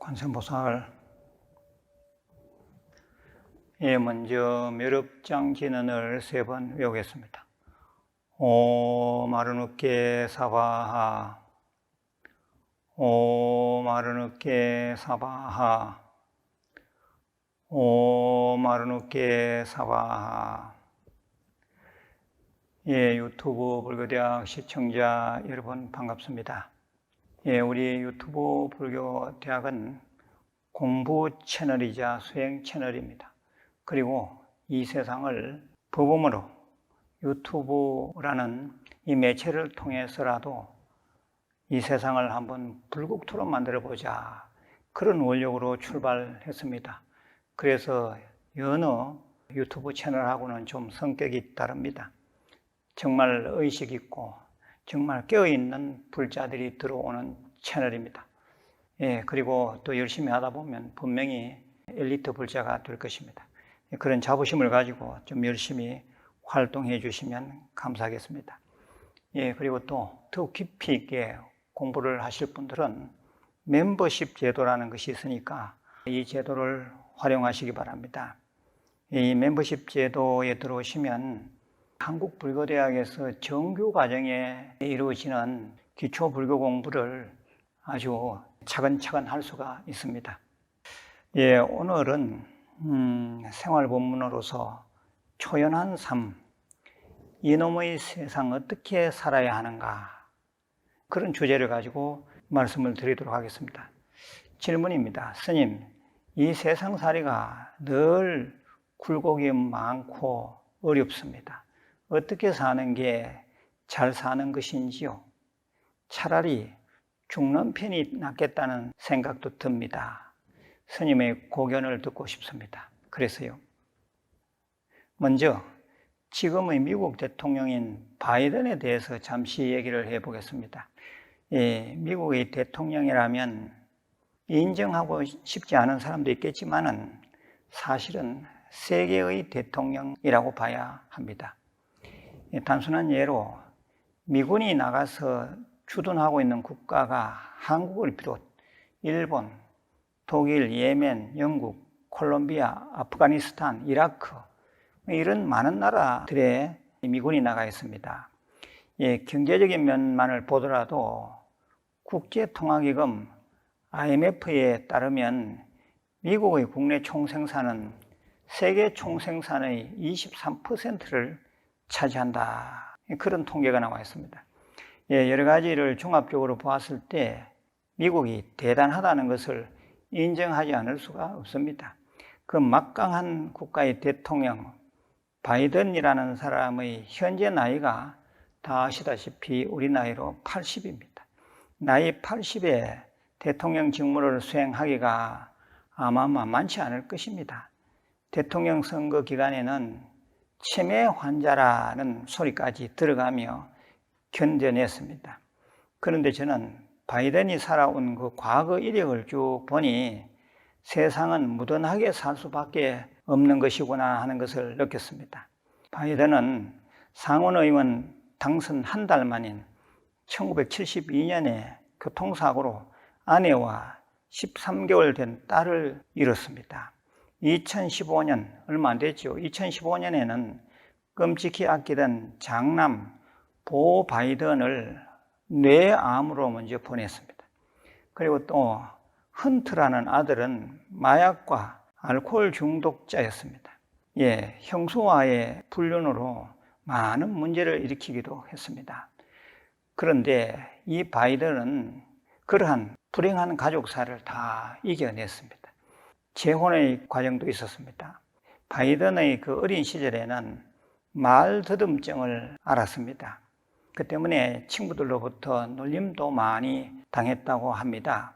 관세음보살, 먼저 멸업장진언을 3번 외우겠습니다. 옴 아르누께 사바하, 옴 아르누께 사바하, 옴 아르누께 사바하. 유튜브 불교대학 시청자 여러분 반갑습니다. 우리 유튜브 불교대학은 공부 채널이자 수행 채널입니다. 그리고 이 세상을 법음으로 유튜브라는 이 매체를 통해서라도 이 세상을 한번 불국토로 만들어보자, 그런 원력으로 출발했습니다. 그래서 여느 유튜브 채널하고는 좀 성격이 다릅니다. 정말 의식 있고 정말 깨어있는 불자들이 들어오는 채널입니다. 그리고 또 열심히 하다 보면 분명히 엘리트 불자가 될 것입니다. 그런 자부심을 가지고 좀 열심히 활동해 주시면 감사하겠습니다. 그리고 또 더 깊이 있게 공부를 하실 분들은 멤버십 제도라는 것이 있으니까 이 제도를 활용하시기 바랍니다. 이 멤버십 제도에 들어오시면 한국불교대학에서 정규 과정에 이루어지는 기초불교 공부를 아주 차근차근 할 수가 있습니다. 오늘은 생활본문으로서 초연한 삶, 이놈의 세상 어떻게 살아야 하는가, 그런 주제를 가지고 말씀을 드리도록 하겠습니다. 질문입니다. 스님, 이 세상살이가 늘 굴곡이 많고 어렵습니다. 어떻게 사는 게 잘 사는 것인지요? 차라리 죽는 편이 낫겠다는 생각도 듭니다. 스님의 고견을 듣고 싶습니다. 그래서요. 먼저 지금의 미국 대통령인 바이든에 대해서 잠시 얘기를 해보겠습니다. 미국의 대통령이라면 인정하고 싶지 않은 사람도 있겠지만은 사실은 세계의 대통령이라고 봐야 합니다. 단순한 예로 미군이 나가서 주둔하고 있는 국가가 한국을 비롯 일본, 독일, 예멘, 영국, 콜롬비아, 아프가니스탄, 이라크, 이런 많은 나라들에 미군이 나가 있습니다. 경제적인 면만을 보더라도 국제통화기금 IMF에 따르면 미국의 국내 총생산은 세계 총생산의 23%를 차지한다, 그런 통계가 나와 있습니다. 여러 가지를 종합적으로 보았을 때 미국이 대단하다는 것을 인정하지 않을 수가 없습니다. 그 막강한 국가의 대통령 바이든이라는 사람의 현재 나이가 다 아시다시피 우리 나이로 80입니다. 나이 80에 대통령 직무를 수행하기가 아마 만만치 않을 것입니다. 대통령 선거 기간에는 치매 환자라는 소리까지 들어가며 견뎌냈습니다. 그런데 저는 바이든이 살아온 그 과거 이력을 쭉 보니 세상은 무던하게 살 수밖에 없는 것이구나 하는 것을 느꼈습니다. 바이든은 상원의원 당선 한 달 만인 1972년에 교통사고로 아내와 13개월 된 딸을 잃었습니다. 2015년, 얼마 안 됐죠. 2015년에는 끔찍히 아끼던 장남 보 바이든을 뇌암으로 먼저 보냈습니다. 그리고 또 헌트라는 아들은 마약과 알코올 중독자였습니다. 형수와의 불륜으로 많은 문제를 일으키기도 했습니다. 그런데 이 바이든은 그러한 불행한 가족사를 다 이겨냈습니다. 재혼의 과정도 있었습니다. 바이든의 그 어린 시절에는 말더듬증을 앓았습니다. 그 때문에 친구들로부터 놀림도 많이 당했다고 합니다.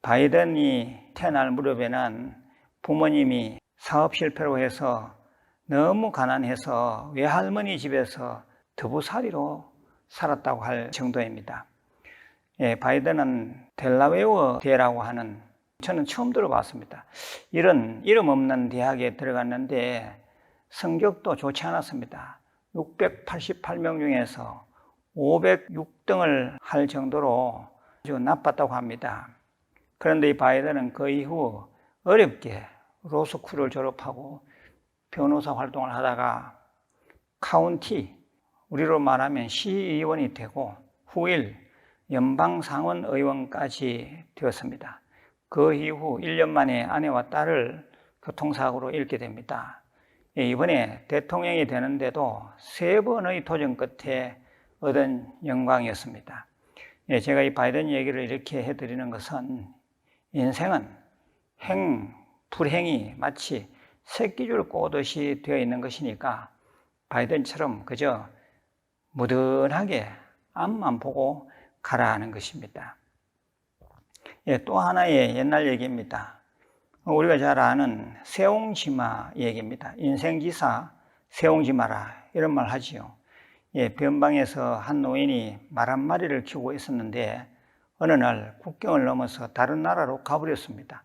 바이든이 태어날 무렵에는 부모님이 사업 실패로 해서 너무 가난해서 외할머니 집에서 더부살이로 살았다고 할 정도입니다. 바이든은 델라웨어 대라고 하는, 저는 처음 들어봤습니다. 이런 이름 없는 대학에 들어갔는데 성적도 좋지 않았습니다. 688명 중에서 506등을 할 정도로 아주 나빴다고 합니다. 그런데 이 바이든은 그 이후 어렵게 로스쿨을 졸업하고 변호사 활동을 하다가 카운티, 우리로 말하면 시의원이 되고 후일 연방상원 의원까지 되었습니다. 그 이후 1년 만에 아내와 딸을 교통사고로 잃게 됩니다. 이번에 대통령이 되는데도 3번의 도전 끝에 얻은 영광이었습니다. 제가 이 바이든 얘기를 이렇게 해드리는 것은 인생은 불행이 마치 새끼줄 꼬듯이 되어 있는 것이니까 바이든처럼 그저 무던하게 앞만 보고 가라 하는 것입니다. 또 하나의 옛날 얘기입니다. 우리가 잘 아는 세옹지마 얘기입니다. 인생지사 세옹지마라 이런 말 하지요. 변방에서 한 노인이 말 한 마리를 키우고 있었는데 어느 날 국경을 넘어서 다른 나라로 가버렸습니다.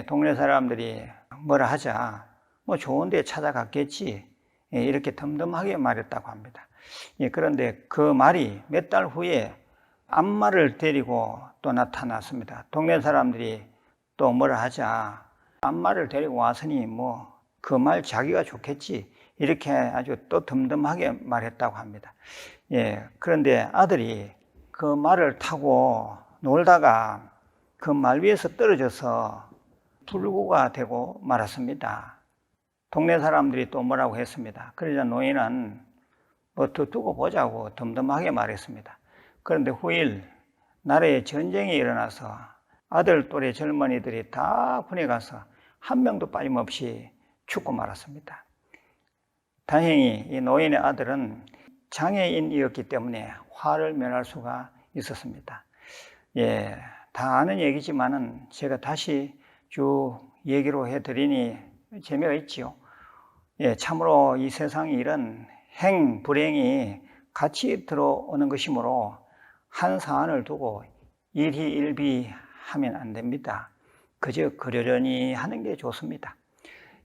동네 사람들이 뭐라 하자 뭐 좋은 데 찾아갔겠지 이렇게 덤덤하게 말했다고 합니다. 그런데 그 말이 몇 달 후에 암말을 데리고 또 나타났습니다. 동네 사람들이 또 뭐라 하자 암말을 데리고 왔으니 뭐 그 말 자기가 좋겠지 이렇게 아주 또 덤덤하게 말했다고 합니다. 그런데 아들이 그 말을 타고 놀다가 그 말 위에서 떨어져서 불구가 되고 말았습니다. 동네 사람들이 또 뭐라고 했습니다. 그러자 노인은 뭐 더 두고 보자고 덤덤하게 말했습니다. 그런데 후일 나라에 전쟁이 일어나서 아들 또래 젊은이들이 다 군에 가서 한 명도 빠짐없이 죽고 말았습니다. 다행히 이 노인의 아들은 장애인이었기 때문에 화를 면할 수가 있었습니다. 다 아는 얘기지만은 제가 다시 쭉 얘기로 해드리니 재미가 있지요. 참으로 이 세상에 이런 불행이 같이 들어오는 것이므로 한 사안을 두고 일희일비하면 안 됩니다. 그저 그러려니 하는 게 좋습니다.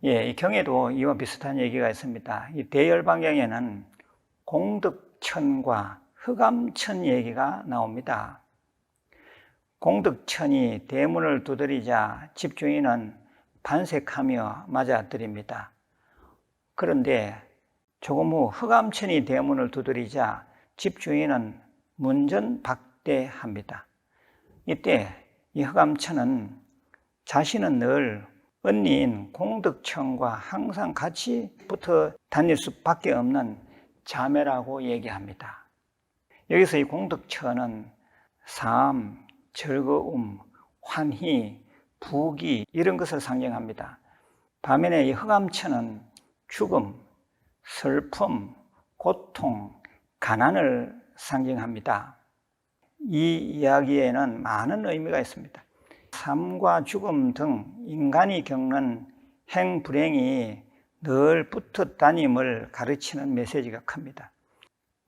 이 경에도 이와 비슷한 얘기가 있습니다. 이 대열방경에는 공덕천과 흑암천 얘기가 나옵니다. 공덕천이 대문을 두드리자 집주인은 반색하며 맞아들입니다. 그런데 조금 후 흑암천이 대문을 두드리자 집주인은 문전박대합니다. 이때 이 흑암천은 자신은 늘 언니인 공덕천과 항상 같이 붙어 다닐 수밖에 없는 자매라고 얘기합니다. 여기서 이 공덕천은 삶, 즐거움, 환희, 부귀 이런 것을 상징합니다. 반면에 이 흑암천은 죽음, 슬픔, 고통, 가난을 상징합니다. 이 이야기에는 많은 의미가 있습니다. 삶과 죽음 등 인간이 겪는 행불행이 늘 붙어 다님을 가르치는 메시지가 큽니다.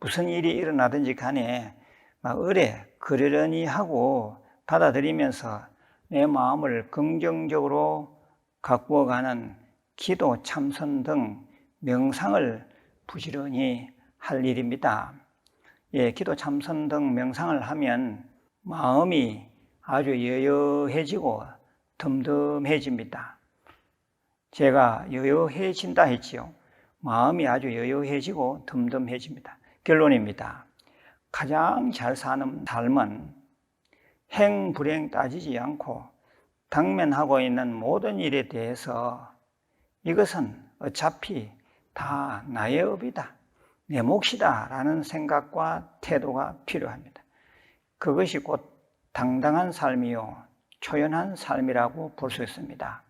무슨 일이 일어나든지 간에 의례 그러려니 하고 받아들이면서 내 마음을 긍정적으로 가꾸어가는 기도, 참선 등 명상을 부지런히 할 일입니다. 기도, 참선 등 명상을 하면 마음이 아주 여여해지고 덤덤해집니다. 제가 여여해진다 했지요. 마음이 아주 여여해지고 덤덤해집니다. 결론입니다. 가장 잘 사는 삶은 행불행 따지지 않고 당면하고 있는 모든 일에 대해서 이것은 어차피 다 나의 업이다, 내 몫이다 라는 생각과 태도가 필요합니다. 그것이 곧 당당한 삶이요 초연한 삶이라고 볼 수 있습니다.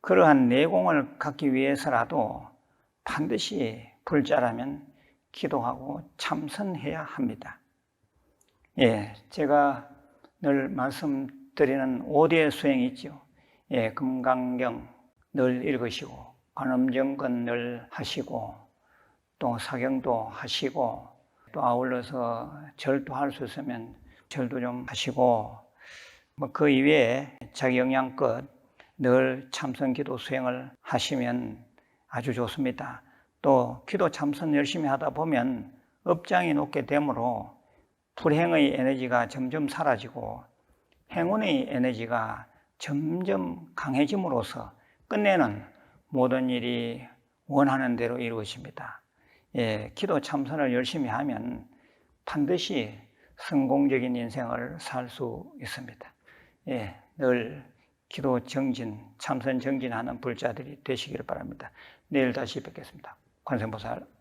그러한 내공을 갖기 위해서라도 반드시 불자라면 기도하고 참선해야 합니다. 제가 늘 말씀드리는 5대 수행이 있죠. 금강경 늘 읽으시고 관음정건 늘 하시고 또 사경도 하시고 또 아울러서 절도 할 수 있으면 절도 좀 하시고 그 이외에 자기 영향껏 늘 참선 기도 수행을 하시면 아주 좋습니다. 또 기도 참선 열심히 하다 보면 업장이 높게 되므로 불행의 에너지가 점점 사라지고 행운의 에너지가 점점 강해짐으로써 끝내는 모든 일이 원하는 대로 이루어집니다. 예, 기도 참선을 열심히 하면 반드시 성공적인 인생을 살 수 있습니다. 예, 늘 기도 정진, 참선 정진하는 불자들이 되시기를 바랍니다. 내일 다시 뵙겠습니다. 관세음보살.